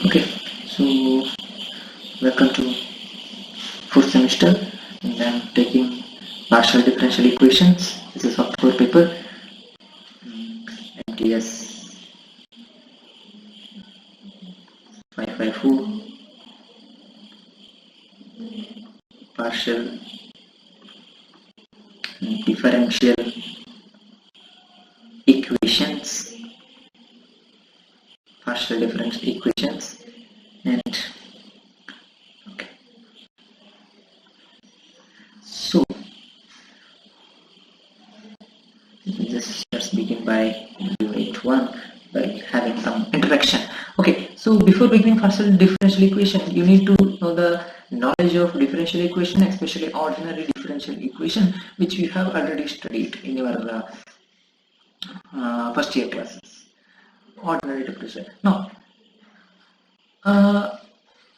Okay, so welcome to fourth semester, and I'm taking partial differential equations. This is a core paper, MTS 554, partial differential equations, partial differential equations, and okay. So let's begin by unit 1 by having some introduction. Okay, so before beginning partial differential equation, you need to know the knowledge of differential equation, especially ordinary differential equation, which you have already studied in your first year classes. Ordinary differential. Now,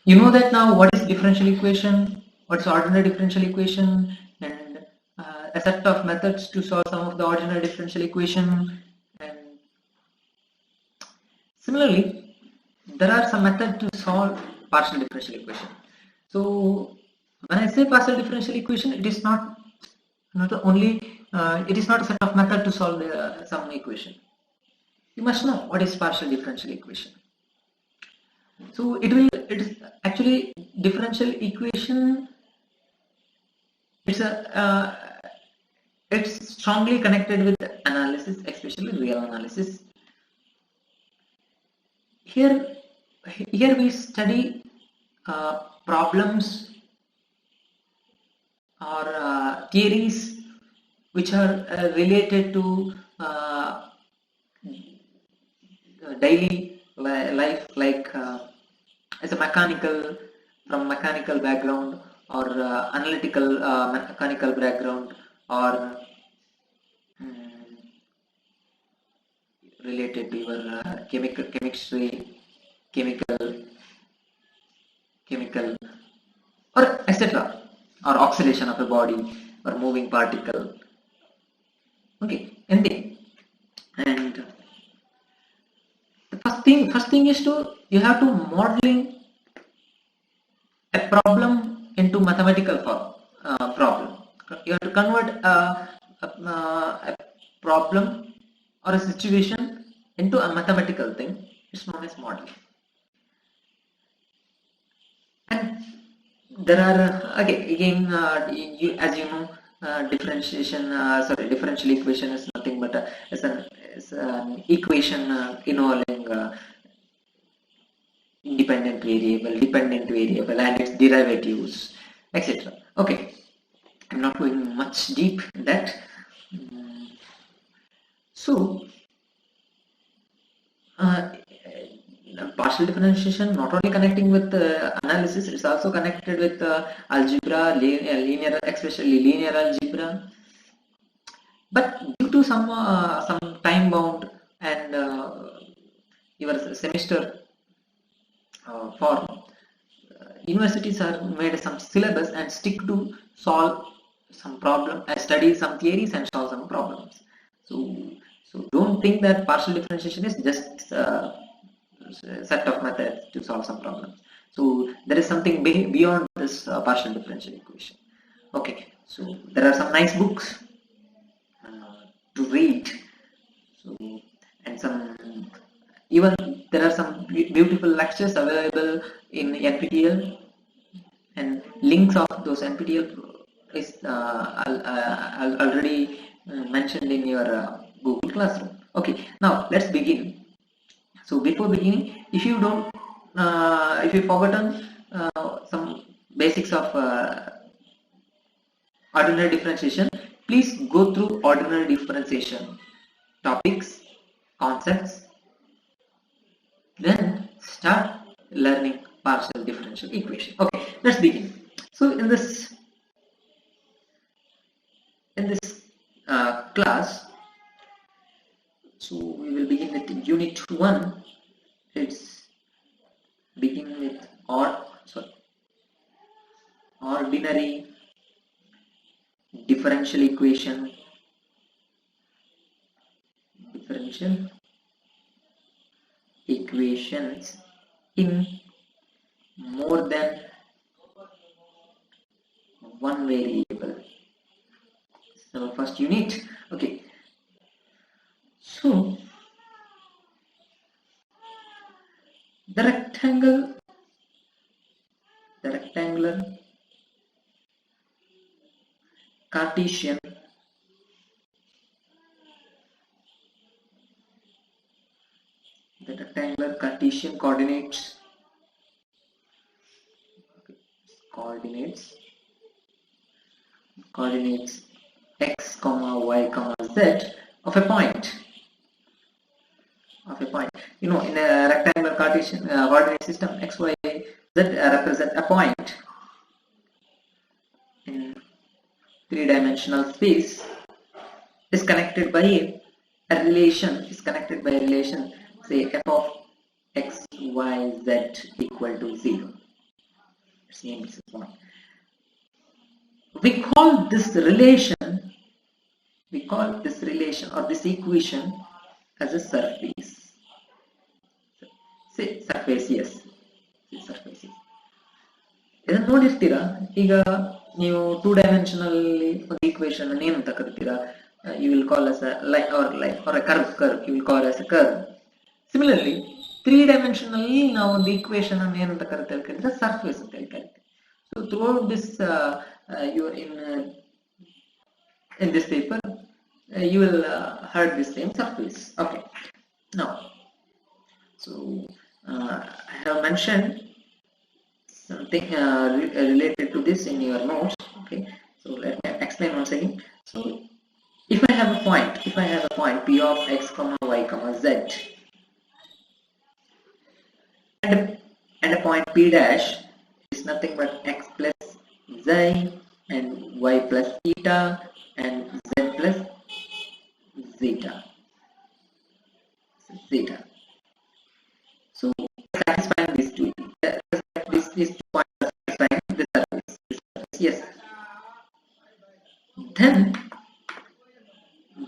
you know that now what is differential equation, what's ordinary differential equation, and a set of methods to solve some of the ordinary differential equation. And similarly, there are some methods to solve partial differential equation. So when I say partial differential equation, it is not only it is not a set of method to solve some equation. You must know what is partial differential equation. So it is actually differential equation. It's strongly connected with analysis, especially real analysis. Here we study problems or theories which are related to daily life, like as a mechanical background, or analytical mechanical background, or related to your chemistry, chemical, or etc., or oscillation of a body or moving particle. Okay, anything. And the first thing is you have to modeling a problem into mathematical problem. You have to convert a problem or a situation into a mathematical thing. It's known as modeling. And there are again as you know, differential equation is nothing but it's an equation involving independent variable, dependent variable, and its derivatives, etc. Okay, I'm not going much deep in that. So partial differentiation not only connecting with analysis, it's also connected with algebra, linear, especially linear algebra. But due to some time bound and your semester form, universities are made some syllabus and stick to solve some problem, study some theories and solve some problems. So don't think that partial differentiation is just set of methods to solve some problems. So there is something beyond this partial differential equation. Okay, so there are some nice books to read. So, and some even there are some beautiful lectures available in NPTEL, and links of those NPTEL is already mentioned in your Google Classroom. Okay, now let's begin. So before beginning, if you don't, if you forgotten some basics of ordinary differentiation, please go through ordinary differentiation topics, concepts, then start learning partial differential equation. Okay, let's begin. So in this class, so we will begin with unit 1. It's begin with ordinary differential equation differential equations in more than one variable. So first unit. Okay, so the rectangular Cartesian coordinates x comma y comma z of a point. You know, in a rectangular Cartesian coordinate system, x, y, z represent a point in three-dimensional space. Is connected by a relation. Say f of x, y, z equal to 0. Let's name this point. We call this relation or this equation as a surface. Say surface, yes. ಇದನ್ನು ನೋಡಿರ್ತೀರಾ, ಈಗ ನೀವು 2-dimensionally ಒಂದು equation ಅನ್ನು ಏನಂತ ಕರಿತೀರಾ? You will call as a line or a curve. You will call as a curve. Similarly, 3-dimensionally ನಾವು ಒಂದು equation ಅನ್ನು ಏನಂತ ಕರಿತೀರಾ? Surface ಅಂತ ಕರಿತೀವಿ. So throughout this, you are in this paper, you will heard this same surface. Okay. Now, so I have mentioned something related to this in your notes. Okay. So let me explain once again. So if I have a point p of x comma y comma z and a point p dash is nothing but x plus xi and y plus eta and z plus zeta. So satisfying these two points are satisfying the surface. Yes.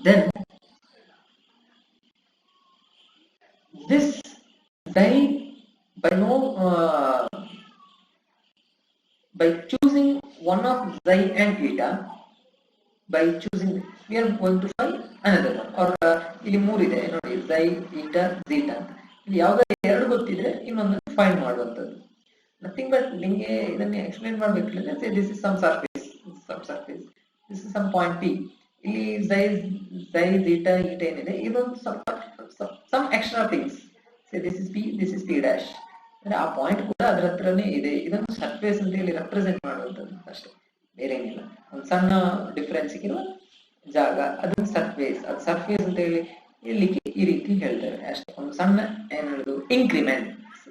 Then this by choosing one of xi and eta, we are going to find another one. Or ಇಲ್ಲಿ ಮೂರಿದೆ ನೋಡಿ, xi, eta, zeta. ಇಲ್ಲಿ ಯಾವ್ದಾದ್ರು ಎರಡು ಗೊತ್ತಿದ್ರೆ ಇನ್ನೊಂದು find ಮಾಡುವಂತದ್ದು. Nothing but ನಿಮಗೆ ಇದನ್ನ ಎಕ್ಸ್ಪ್ಲೇನ್ ಮಾಡಬೇಕಿಲ್ಲ. Say this is some surface. This is some point p. ಇಲ್ಲಿ xi, zeta, eta ಏನಿದೆ, ಇದೊಂದು some extra things. Say this is p, this is p dash. ಅಂದ್ರೆ ಆ ಪಾಯಿಂಟ್ ಕೂಡ ಅದರ ಹತ್ರನೇ ಇದೆ. ಇದನ್ನು ಸರ್ಫೇಸ್ ಅಂತ ಹೇಳಿ ರೆಪ್ರೆಸೆಂಟ್ ಮಾಡುವಂತದ್ದು ಅಷ್ಟೇ, ಬೇರೆ ಏನಿಲ್ಲ. ಒಂದು ಸಣ್ಣ ಡಿಫರೆನ್ಸ್ ಇರುವ ಜಾಗ ಅದನ್ನು ಸರ್ಫೇಸ್ ಅಂತ ಹೇಳಿ ಇಲ್ಲಿಗೆ ಈ ರೀತಿ ಹೇಳ್ತಾರೆ ಅಷ್ಟೇ. ಒಂದು ಸಣ್ಣ ಏನು ಹೇಳುದು, increment,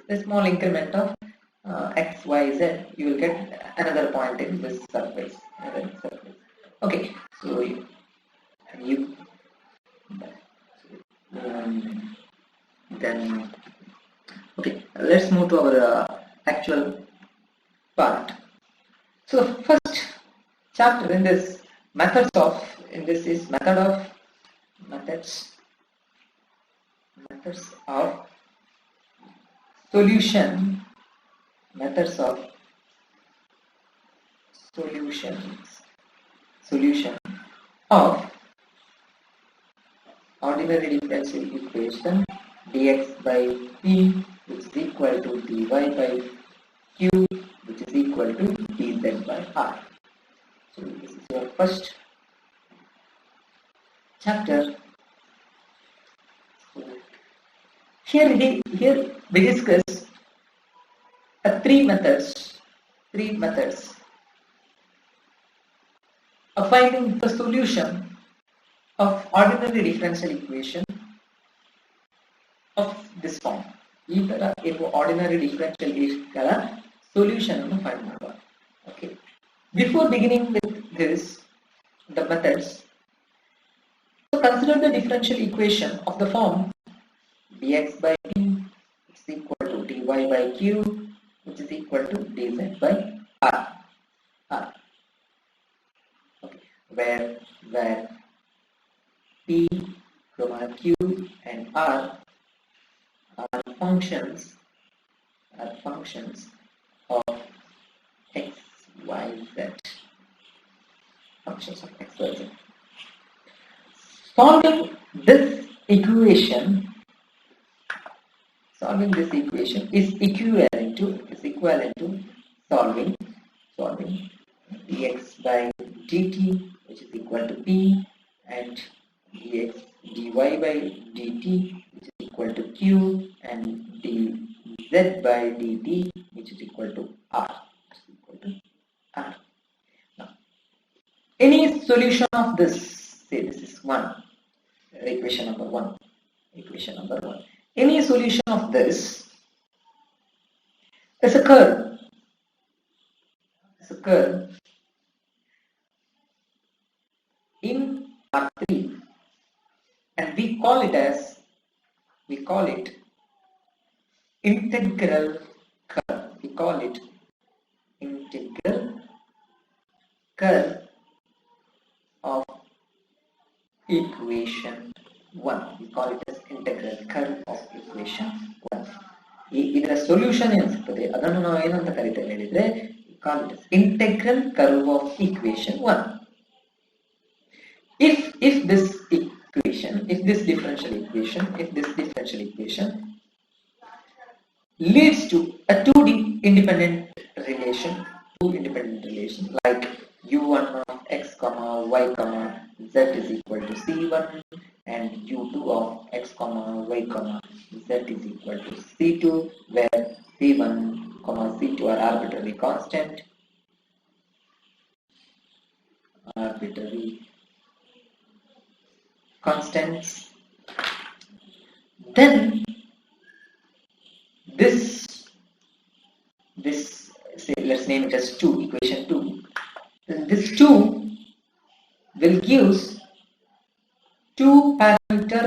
a small increment of x, y, z, you will get another point in this surface. Okay, so then okay, let's move to our actual part. So first chapter in this is methods of solution of ordinary differential equation dx by p which is equal to dy by q which is equal to dz by r. So this is your first chapter. So here we discuss three methods of finding the solution of ordinary differential equation of this form. ಈ ತರ ಇರುವ ordinary differential equation solution ಅನ್ನು find ಮಾಡುವ. Okay. Before beginning with this, the methods, so consider the differential equation of the form dx by p is equal to dy by q which is equal to dz by r. Okay. Where p comma q and r are functions of x, y, z. Functions of x, y, z. Solving this equation is equivalent to solving dx by dt, which is equal to p, and dy by dt, which is equal to q, and dz by dt, which is equal to r. Now, any solution of this, say this is equation number one. Any solution of this is a curve. In R3, and we call it integral curve. We call it integral curve of equation 1. We call it as integral curve of equation 1. ಇದರ solution ಏನು ಸಿಗ್ತದೆ ಅದನ್ನು ನಾವು ಏನಂತ ಕರೀತೇವೆ ಹೇಳಿದ್ರೆ we call it as integral curve of equation 1. If this differential equation leads to a two independent relation like u1 of x comma y comma z is equal to c1 and u2 of x comma y comma z is equal to c2, where c1 comma c2 are arbitrary constants, then this say let's name it as equation 2. This 2 will give two parameter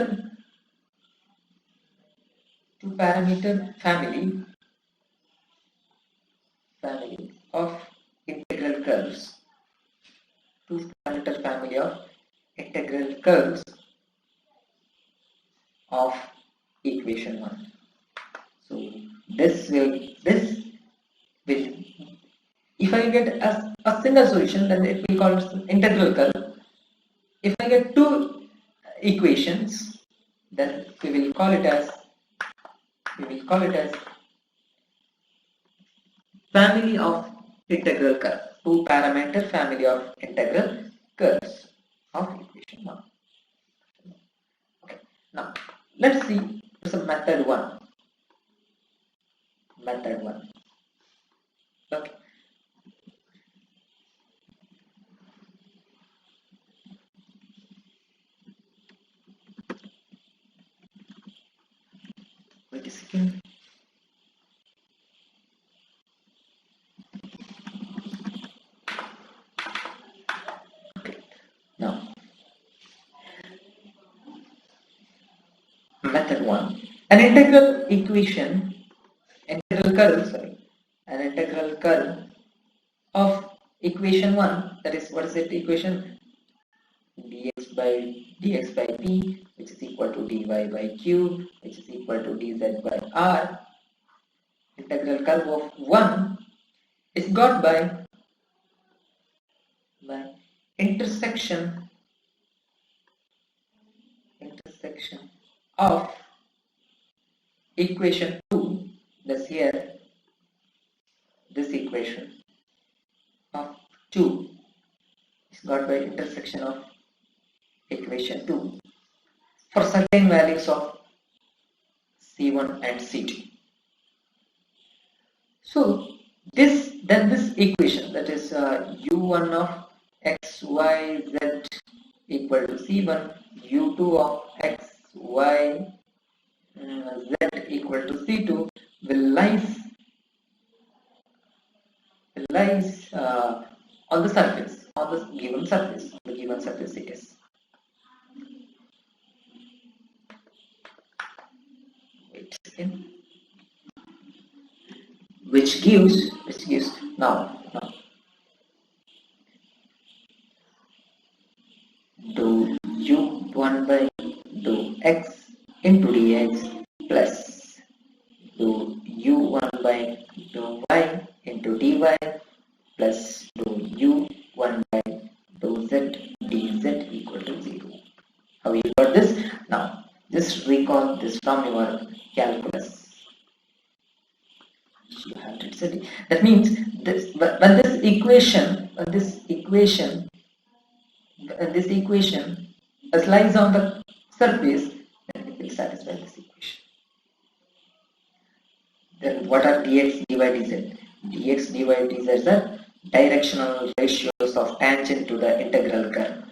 family of integral curves. Two parameter family of integral curves of equation 1. So this will if I get a single solution, then it will be called integral curve. If I get two equations, then we will call it as family of integral curve. Two parameter family of integral curves of equation 1. Okay. Now let's see some method 1. Okay. Wait a second. Okay. Now, method 1. An integral curve of equation 1, that is, what is it equation? dx by p, which is equal to dy by q, which is equal to dz by r. Integral curve of 1 is got by intersection of equation 2, thus here this equation of 2 is got by intersection of equation 2 for certain values of c1 and c2. So this equation, that is u1 of x y z equal to c1, u2 of x y z equal to c2 will lies on the surface, on the given surface it is. Wait a second. Which gives now dou u1 by dou x into dx plus do u1 by do y into dy plus do u1 by do z dz equal to 0. How you got this? Now just recall this from your calculus. You have to study. That means this when this equation lies on the surface, then it will satisfy this equation. Then what are dx, dy, dz? Dx, dy, dz are directional ratios of tangent to the integral curve.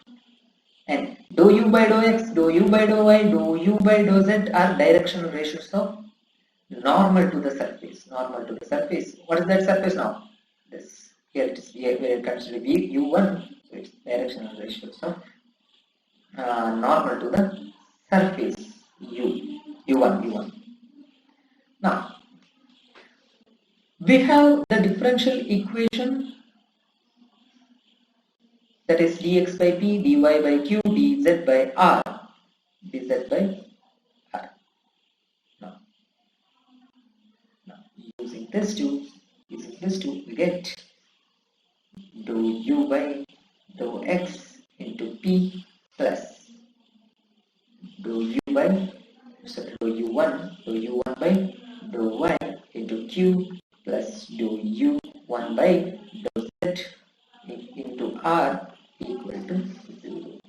And dou u by dou x, dou u by dou y, dou u by dou z are directional ratios of normal to the surface. Normal to the surface. What is that surface now? This here it is. We are considering u1. So it's directional ratios of normal to the surface u1. Now we have the differential equation, that is dx by p, dy by q, dz by r, dz by r. Now using this two, we get dou u by dou x into p plus dou u1 by dou y into q plus dou u1 by dou z into r equal to 0.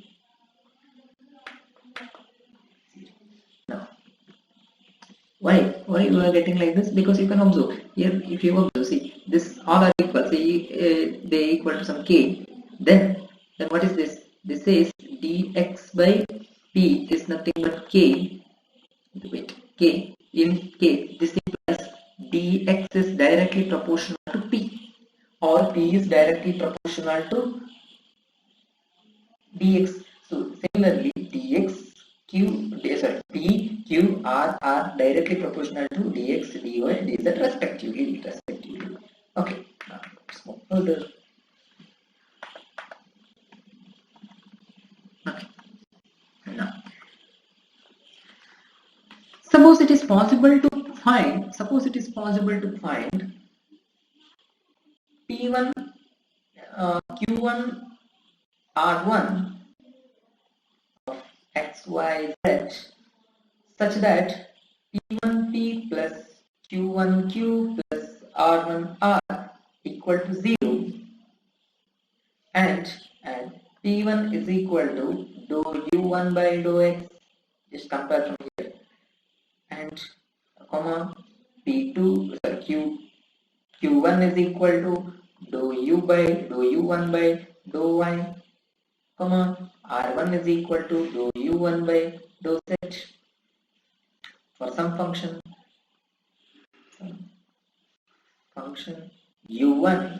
Now, why you are getting like this? Because you can observe here. If you observe, see, this all are equal. See, they equal to some k. Then what is this? This says dx by p is nothing but k. Wait, k in k. This implies dx is directly proportional to p, or p is directly proportional to dx. So similarly, p, q, r are directly proportional to dx, dy, dz respectively. Okay, now let's move further. Okay, now suppose it is possible to find p1, q1, r1 of x, y, z such that p1p plus q1q plus r1r equal to 0, and p1 is equal to dou u1 by dou x. Just compare from here, and comma p2 q1 is equal to dou u1 by dou y, comma r1 is equal to dou u1 by dou z for some function u1.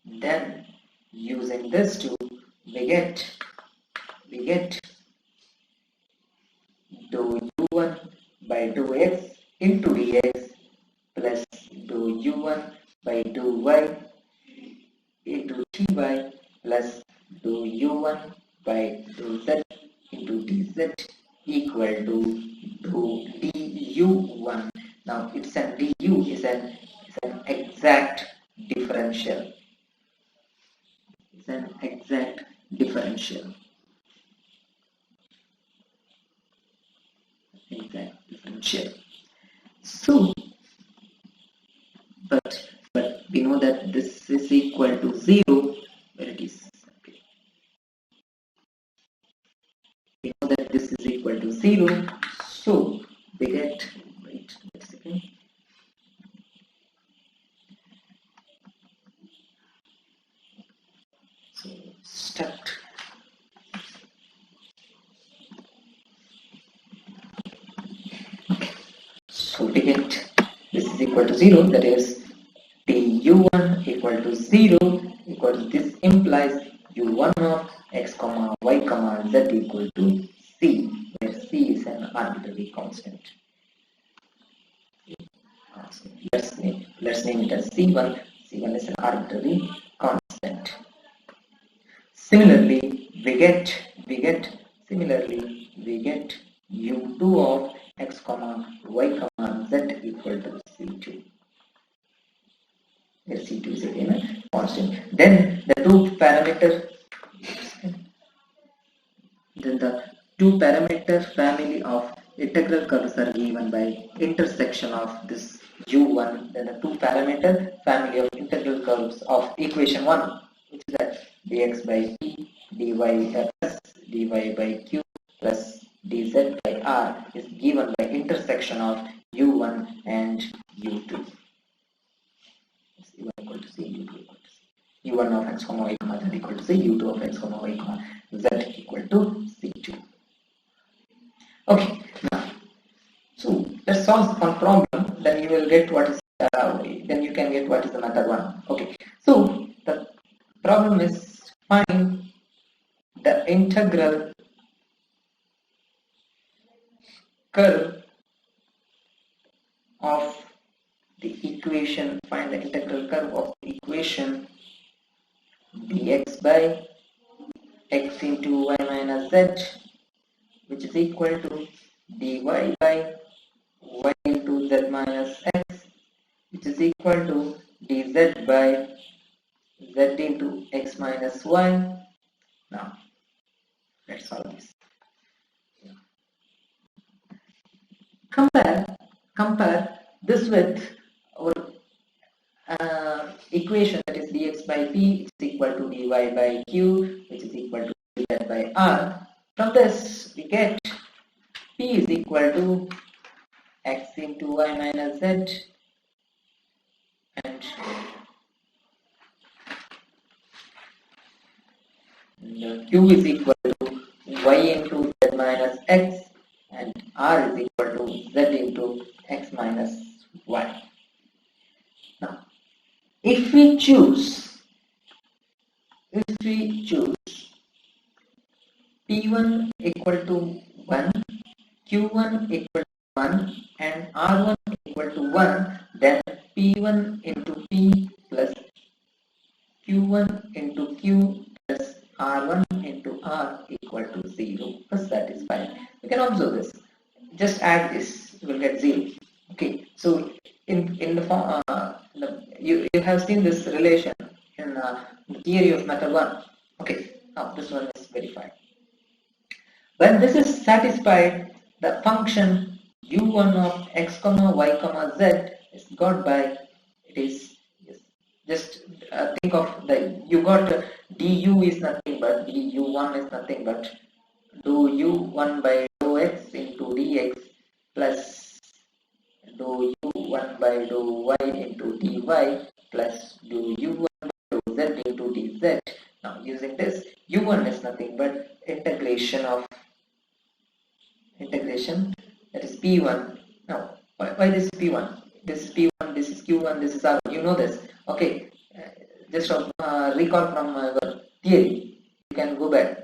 Then using this two, we get dou u1 by dou x into dx plus dou u1 by dou y into dy plus dou u1 by dou z into dz equal to dou du1. Now it's an du is an exact differential. It's an exact differential. So, but we know that this is equal to 0 where it is. We know that this is equal to 0. So we get, wait a second. So start. So we get this is equal to 0, that is du1 equal to 0, because this implies u1 of x comma y comma z equal to c, where c is an arbitrary constant. Let's name it as c1. C1 is an arbitrary constant. Similarly, we get we get u2 of x comma y comma z equal to c2. Where c2 is again a constant. Then the two parameter family of integral curves are given by intersection of this u1. Then the two parameter family of integral curves of equation 1, which is that dx by p dy plus dy by q plus dz by r, is given by intersection of u1 and u2. u1 equal to c, u2 equal to c. u1 of x comma y comma z equal to c, u2 of x comma y comma z equal to c2. Okay, now, so let's solve one problem, then you will get what is then you can get what is the method 1. Okay, so the problem is find the integral curve of the equation, find the integral curve of the equation dx by x into y minus z, which is equal to dy by y into z minus x, which is equal to dz by z into x minus y. Now let's solve this. Compare this with our equation, that is dx by p, which is equal to dy by q, which is equal to dz by r. From this we get p is equal to x into y minus z, and q is equal to y into z minus x, and r is equal to z into x minus y. Now, if we choose p1 equal to 1, q1 equal to 1, and r1 equal to 1, then p1 into p plus q1 into q plus r1 into r equal to 0. First, that is fine. You can observe this. Just add this, you will get 0. Okay, so in the form you have seen this relation in the theory of method 1. Okay, now this one is verified. When this is satisfied, the function u1 of x comma y comma z is got by, it is, just think of the, you got du is nothing but, du1 is nothing but do u1 by dou x into dx plus do u1 by dou y into dy plus do u1 by dou z into dz. Now using this, u1 is nothing but integration, that is p1. Now why this is p1? This is p1, this is q1, this is r1. You know this. Okay, just recall from our theory. You can go back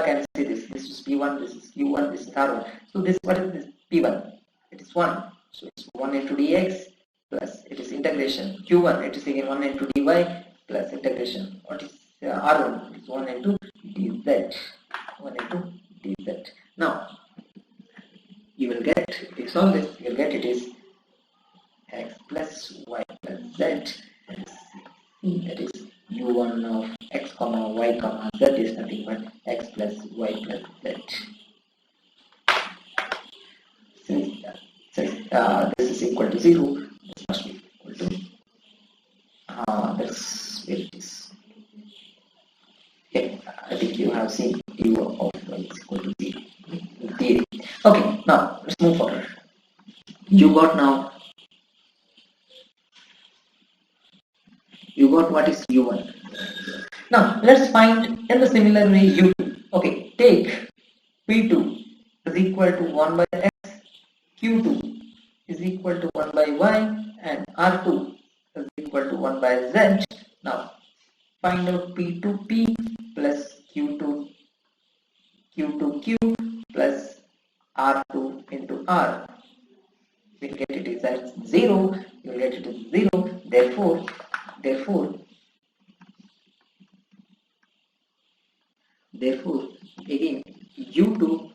and see this. This is p1, this is q1, this is r1. So this, what is this p1? It is 1. So it's 1 into dx plus, it is integration. q1, it is again 1 into dy plus integration. What is r1? It is 1 into dz. 1 into dz. Now you will get, if you solve this, you will get it is x plus y plus z, that is u1 of x comma y comma z is nothing but x plus y plus z. Since this is equal to 0, this must be equal to that's where it is. Okay, I think you have seen u of y is equal to 0 in theory. Okay, now let's move forward. You got what is u1. Now let's find in the similar way u2. Okay, take p2 is equal to 1 by x, q2 is equal to 1 by y, and r2 is equal to 1 by z. Now find out p2p plus q2q plus r2 into r. You will get it is at 0. You will get it as 0. Therefore Therefore, again, u2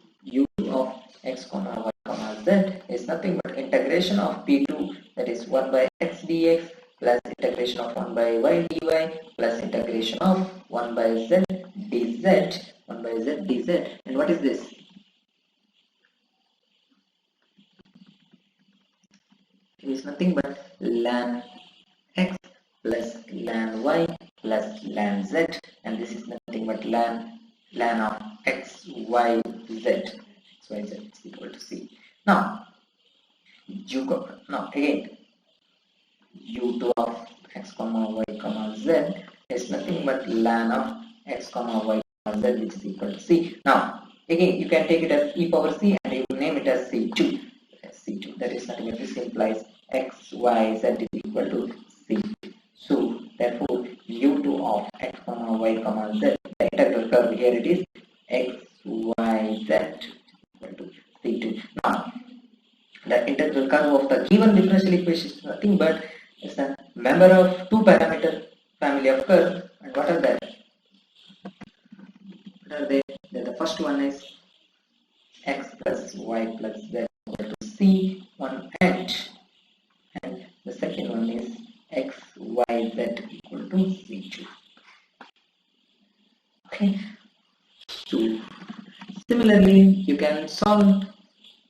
of x comma y comma z is nothing but integration of p2, that is 1 by x dx, plus integration of 1 by y dy, plus integration of 1 by z dz, 1 by z dz. And what is this? It is nothing but ln x plus ln y plus ln z, and this is nothing but ln of x y z. So z is equal to c. Now now again, u2 of x comma y comma z is nothing but ln of x comma y comma z, which is equal to c. Now again, you can take it as e power c and you will name it as c2. C2, that is nothing but this implies x y z is equal to c. So therefore, u2 of x comma y comma z, the integral curve here it is x y z equal to c2. Now the integral curve of the given differential equation is nothing but it's a member of two parameter family of curve. And what are they? The first one is x plus y plus z equal to c1, and the second one is x y z equal to c2. Okay. So similarly, you can solve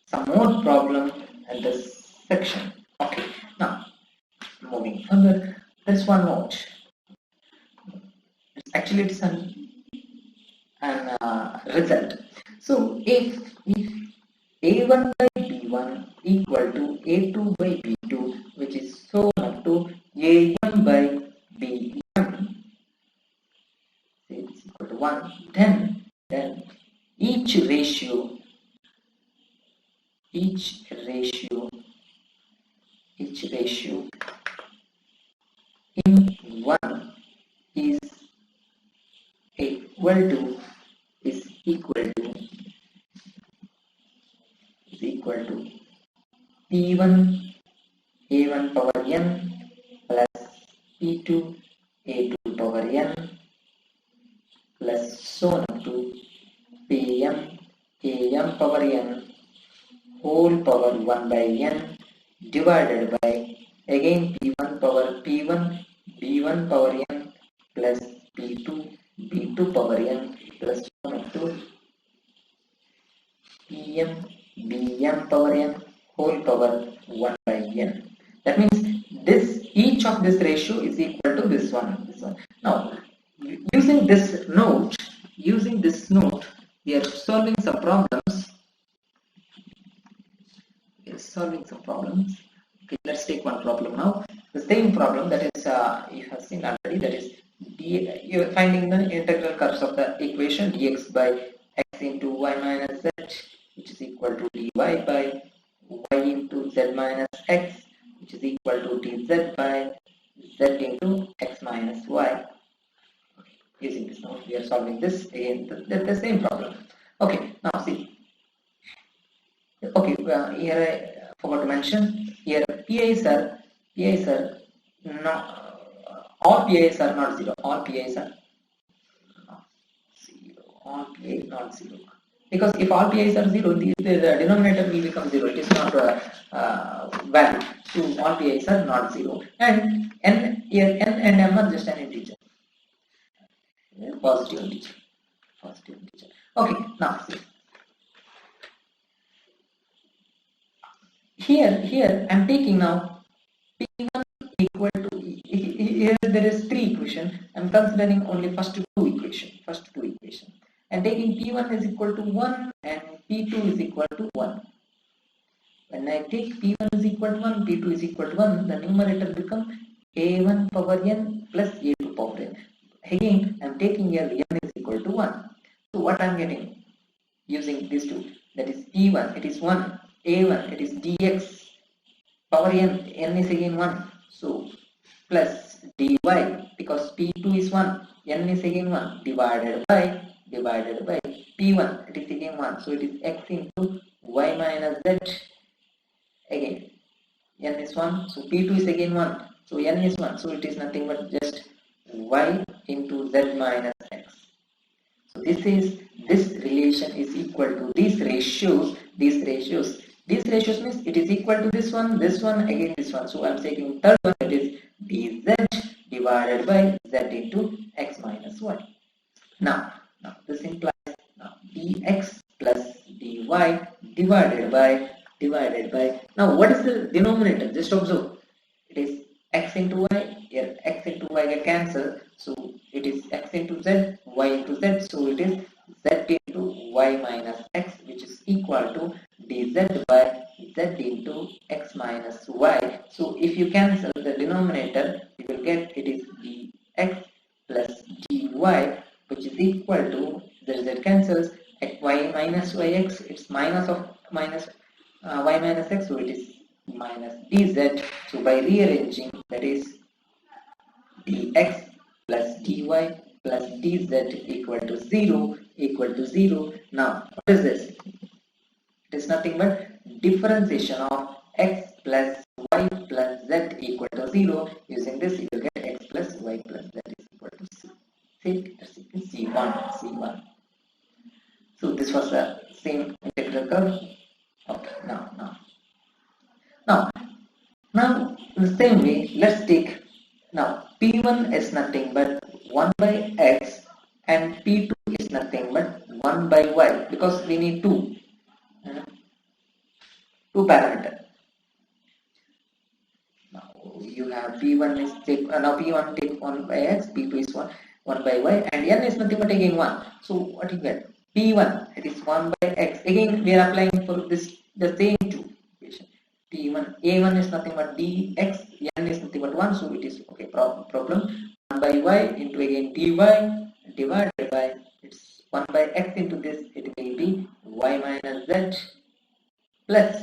some more problem in this section. Okay. Now moving further, there's one more. Actually, it's an result. So if a1 by b1 equal to a2 by b2, which is so up to am by bm, is equal to 1, then each ratio in 1 is equal to p1 a1 power n plus p2 a2 power n plus so on up to pm am power n whole power 1 by n divided by again p1 power p1 b1 power n plus p2 b2 power n plus so on up to pm bm power n whole power 1 by n. That means each of this ratio is equal to this one. Now using this note, we are solving some problems. Okay, let's take one problem now. The same problem that is you have seen already, that is you are finding the integral curves of the equation dx by x into y minus z, which is equal to dy by y into z minus x, which is equal to dz by z into x minus y. Using this now, we are solving this again, the same problem. Okay, now see. Okay, here I forgot to mention, here PIs are not, all PIs are not 0, all PIs are not 0, all PIs not 0. Because if all PIs are 0, the denominator will become 0, it is not valid. So all PIs are not 0, and here n and m are just an integer, positive integer. Okay, now see. Here I'm taking now p1 equal to here there is 3 equation. I'm considering only first two equation. And taking p1 is equal to 1 and p2 is equal to 1. When I take p1 is equal to 1, p2 is equal to 1, the numerator become a1 power n plus a2 power n. Again, I'm taking here n is equal to 1. So what I'm getting using these two, that is p1, it is 1, a1, it is dx power n is again 1. So plus dy, because p2 is 1, n is again 1, divided by p1, it is again 1. So it is x into y minus z. Again n is 1, so p2 is again 1, so n is 1, so it is nothing but just y into z minus x. So So this relation is equal to these ratios. These ratios means it is equal to this one, again this one. So I'm taking third one, that is dz divided by z into x minus 1. Now this implies dx plus dy divided by now what is the denominator? Just observe, it is x into y. Here x into y get cancelled, so it is x into z, y into z, so it is z into y minus x, which is equal to dz by z into x minus y. So if you cancel the denominator, you will get it is dx plus dy, which is equal to z cancels, y minus yx, it's minus of minus y minus x, so it is minus dz. So by rearranging, that is dx plus dy plus dz equal to 0. Now what is this? It is nothing but differentiation of x plus y plus z equal to 0. Using this, you will get x plus y plus z is equal to c. C1. So this was the same integral curve. Okay, now in the same way, let's take now P1 is nothing but 1 by x and P2 is nothing but 1 by y, because we need two parameter. Now you have P1 is take P1 take 1 by x, P2 is 1 by y, and n is nothing but again 1. So what you get? P1, it is 1 by x. Again we are applying for this the same two equation. P1 A1 is nothing but dx, n is nothing but 1, so it is okay. Problem 1 by y into again dy divided by it's 1 by x into this, it will be y minus z plus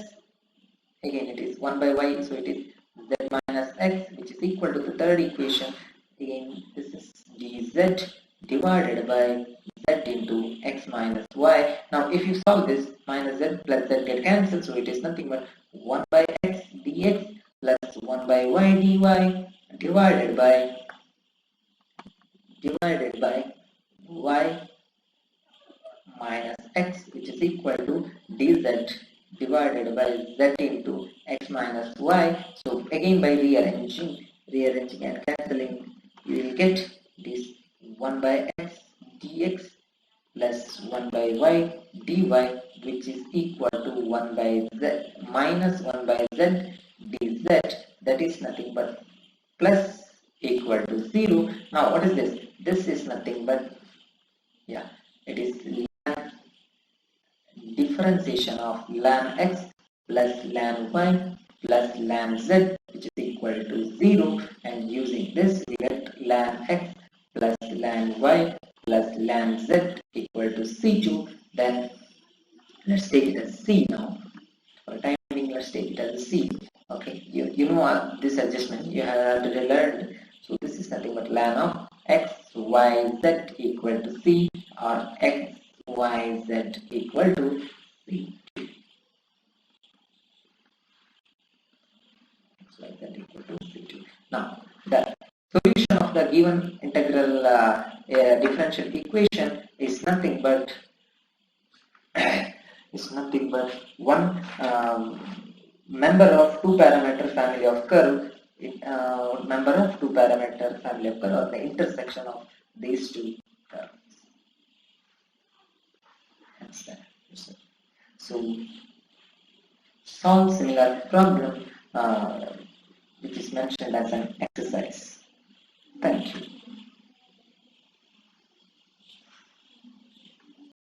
again it is 1 by y, so it is z minus x, which is equal to the third equation. Again this is dz divided by z into x minus y. Now if you solve this, minus z plus z get cancelled, so it is nothing but 1 by x dx plus 1 by y dy divided by y minus x, which is equal to dz divided by z into x minus y. So again by rearranging and cancelling, you will get this 1 by x dx plus 1 by y dy, which is equal to 1 by z minus 1 by z dz, that is nothing but plus equal to 0. Now what is this? This is nothing but it is differentiation of ln x plus ln y plus ln z, which is equal to 0, and using this we get ln x plus ln y plus ln z equal to c2. Then let's take it as c now. For time being, let's take it as c. Okay, you know this adjustment you have already learned. So this is nothing but ln of x y z equal to c, or x y z equal to c. X y z equal to c2. Now the solution of the given integral differential equation is nothing but one member of two parameter family of curve, or the intersection of these two curves. So solve similar problem which is mentioned as an exercise. Thank you.